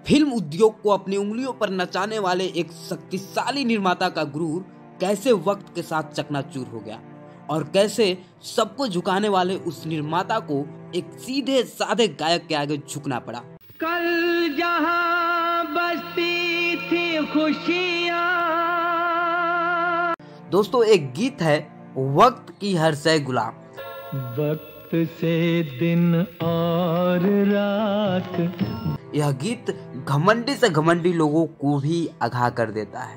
Film उद्योग को अपनी उंगलियों पर नचाने वाले एक शक्तिशाली निर्माता का गुरूर कैसे वक्त के साथ चकनाचूर हो गया और कैसे सबको झुकाने वाले उस निर्माता को एक सीधे साधे गायक के आगे झुकना पड़ा। कल जहां बसती थी खुशियां। दोस्तों, एक गीत है वक्त की हर शय गुलाम। वक्त से दिन और रात। यह गीत घमंडी से घमंडी लोगों को भी आगाह कर देता है।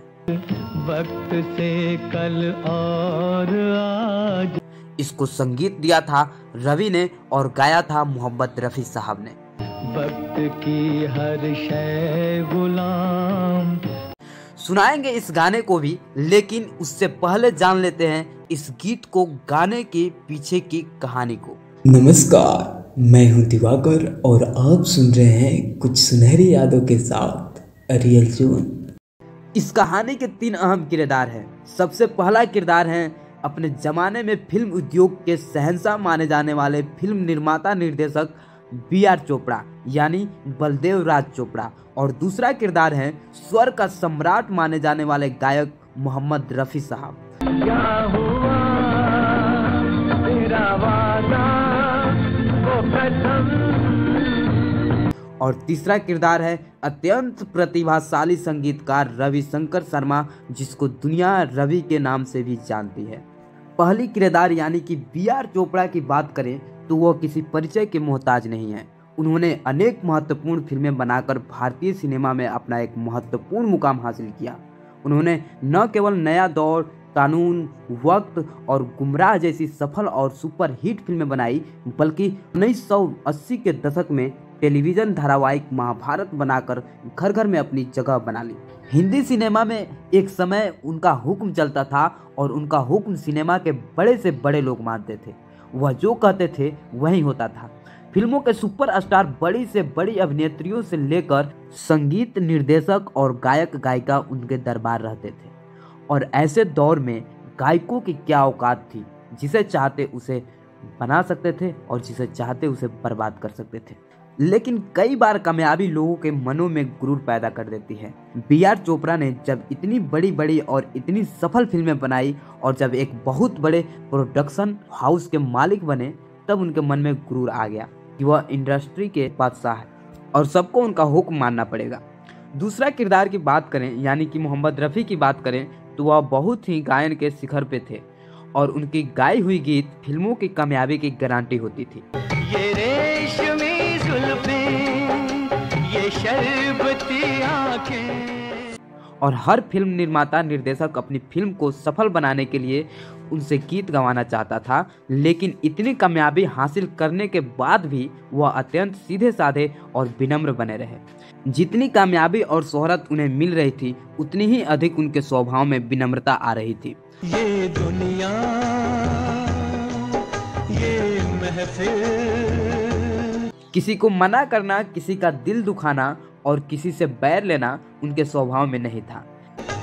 वक्त से कल और आज। इसको संगीत दिया था रवि ने और गाया था मोहम्मद रफी साहब ने। वक्त की हर शय गुलाम। सुनाएंगे इस गाने को भी, लेकिन उससे पहले जान लेते हैं इस गीत को गाने के पीछे की कहानी को। नमस्कार, मैं हूं दिवाकर और आप सुन रहे हैं कुछ सुनहरी यादों के साथ रियल जोन। इस कहानी के 3 अहम किरदार हैं। सबसे पहला किरदार है अपने जमाने में फिल्म उद्योग के शहंशाह माने जाने वाले फिल्म निर्माता निर्देशक B.R. चोपड़ा यानी बलदेव राज चोपड़ा, और दूसरा किरदार है स्वर का सम्राट माने जाने वाले गायक मोहम्मद रफी साहब। क्या हुआ तेरा वादा वो कसम। और तीसरा किरदार है अत्यंत प्रतिभाशाली संगीतकार रविशंकर शर्मा, जिसको दुनिया रवि के नाम से भी जानती है। पहली किरदार यानी कि B.R. चोपड़ा की बात करें तो वह किसी परिचय के मोहताज नहीं है। उन्होंने अनेक महत्वपूर्ण फिल्में बनाकर भारतीय सिनेमा में अपना एक महत्वपूर्ण मुकाम हासिल किया। उन्होंने न केवल नया दौर, कानून, वक्त और गुमराह जैसी सफल और सुपर हिट फिल्में बनाई, बल्कि 1980 के दशक में टेलीविजन धारावाहिक महाभारत बनाकर घर घर में अपनी जगह बना ली। हिंदी सिनेमा में एक समय उनका हुक्म चलता था और उनका हुक्म सिनेमा के बड़े से बड़े लोग मानते थे। वह जो कहते थे वही होता था। फिल्मों के सुपरस्टार बड़ी से बड़ी अभिनेत्रियों से लेकर संगीत निर्देशक और गायक गायिका उनके दरबार रहते थे। और ऐसे दौर में गायकों की क्या औकात थी, जिसे चाहते उसे बना सकते थे और जिसे चाहते उसे बर्बाद कर सकते थे। लेकिन कई बार कामयाबी लोगों के मनों में गुरूर पैदा कर देती है। B.R. चोपड़ा ने जब इतनी बड़ी बड़ी और इतनी सफल फिल्में बनाई और जब एक बहुत बड़े प्रोडक्शन हाउस के मालिक बने, तब उनके मन में गुरूर आ गया कि वह इंडस्ट्री के बादशाह है और सबको उनका हुक्म मानना पड़ेगा। दूसरा किरदार की बात करें यानी कि मोहम्मद रफ़ी की बात करें तो वह बहुत ही गायन के शिखर पे थे और उनकी गाई हुई गीत फिल्मों की कामयाबी की गारंटी होती थी। ये रेशमी जुल्फें, ये शरबती आंखें। और हर फिल्म निर्माता निर्देशक अपनी फिल्म को सफल बनाने के लिए उनसे गीत गवाना चाहता था, लेकिन इतनी कामयाबी हासिल करने के बाद भी वह अत्यंत सीधे साधे और विनम्र बने रहे। जितनी कामयाबी और शोहरत उन्हें मिल रही थी, उतनी ही अधिक उनके स्वभाव में विनम्रता आ रही थी। ये दुनिया, ये महफिल। किसी को मना करना, किसी का दिल दुखाना और किसी से बैर लेना उनके स्वभाव में नहीं था।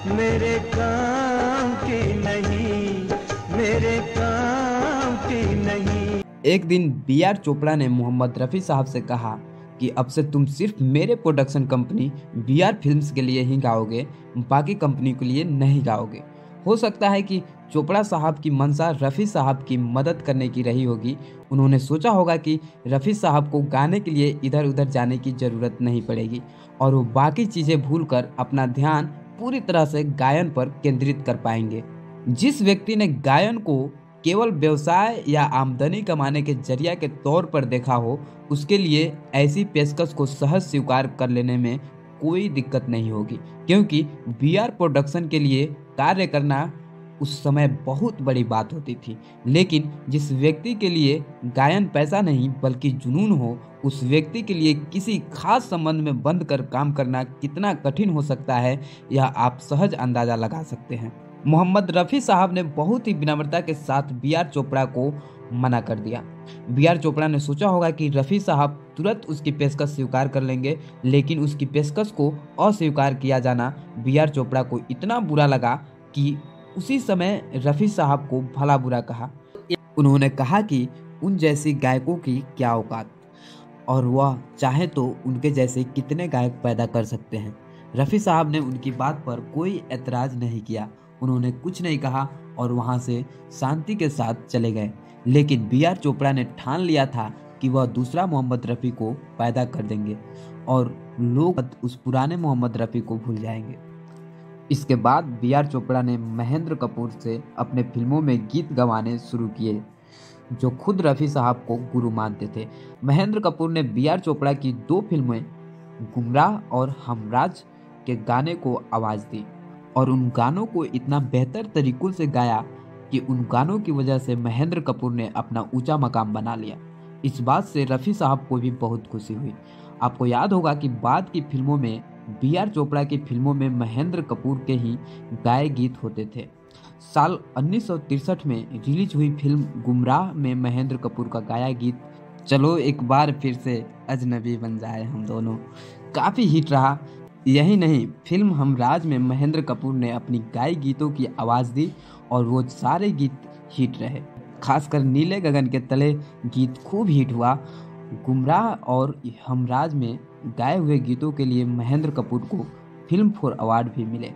मेरे काम की नहीं, मेरे काम की नहीं। एक दिन B.R. चोपड़ा ने मोहम्मद रफ़ी साहब से कहा कि अब से तुम सिर्फ मेरे प्रोडक्शन कंपनी B.R. फिल्म्स के लिए ही गाओगे, बाकी कंपनी के लिए नहीं गाओगे। हो सकता है कि चोपड़ा साहब की मंशा रफ़ी साहब की मदद करने की रही होगी। उन्होंने सोचा होगा कि रफ़ी साहब को गाने के लिए इधर उधर जाने की ज़रूरत नहीं पड़ेगी और वो बाकी चीज़ें भूलकर अपना ध्यान पूरी तरह से गायन पर केंद्रित कर पाएंगे। जिस व्यक्ति ने गायन को केवल व्यवसाय या आमदनी कमाने के जरिया के तौर पर देखा हो, उसके लिए ऐसी पेशकश को सहज स्वीकार कर लेने में कोई दिक्कत नहीं होगी, क्योंकि B.R. प्रोडक्शन के लिए कार्य करना उस समय बहुत बड़ी बात होती थी। लेकिन जिस व्यक्ति के लिए गायन पैसा नहीं बल्कि जुनून हो, उस व्यक्ति के लिए किसी खास संबंध में बंध कर काम करना कितना कठिन हो सकता है, यह आप सहज अंदाजा लगा सकते हैं। मोहम्मद रफ़ी साहब ने बहुत ही विनम्रता के साथ B.R. चोपड़ा को मना कर दिया। B.R. चोपड़ा ने सोचा होगा कि रफ़ी साहब तुरंत उसकी पेशकश स्वीकार कर लेंगे, लेकिन उसकी पेशकश को अस्वीकार किया जाना B.R. चोपड़ा को इतना बुरा लगा कि उसी समय रफ़ी साहब को भला बुरा कहा। उन्होंने कहा कि उन जैसी गायकों की क्या औकात। और वह चाहे तो उनके जैसे कितने गायक पैदा कर सकते हैं। रफ़ी साहब ने उनकी बात पर कोई एतराज़ नहीं किया, उन्होंने कुछ नहीं कहा और वहाँ से शांति के साथ चले गए। लेकिन B.R. चोपड़ा ने ठान लिया था कि वह दूसरा मोहम्मद रफ़ी को पैदा कर देंगे और लोग उस पुराने मोहम्मद रफ़ी को भूल जाएंगे। इसके बाद B.R. चोपड़ा ने महेंद्र कपूर से अपने फिल्मों में गीत गवाने शुरू किए, जो खुद रफ़ी साहब को गुरु मानते थे। महेंद्र कपूर ने B.R. चोपड़ा की 2 फिल्में गुमराह और हमराज के गाने को आवाज़ दी और उन गानों को इतना बेहतर तरीकों से गाया कि उन गानों की वजह से महेंद्र कपूर ने अपना ऊंचा मकाम बना लिया। इस बात से रफ़ी साहब को भी बहुत खुशी हुई। आपको याद होगा कि बाद की फिल्मों में B.R. चोपड़ा की फिल्मों में महेंद्र कपूर के ही गाए गीत होते थे। साल 1963 में रिलीज हुई फिल्म गुमराह में महेंद्र कपूर का गाया गीत चलो एक बार फिर से अजनबी बन जाए हम दोनों काफ़ी हिट रहा। यही नहीं, फिल्म हमराज में महेंद्र कपूर ने अपनी गाए गीतों की आवाज़ दी और वो सारे गीत हिट रहे। खासकर नीले गगन के तले गीत खूब हिट हुआ। गुमराह और हमराज में गाए हुए गीतों के लिए महेंद्र कपूर को फिल्म फेयर अवार्ड भी मिले।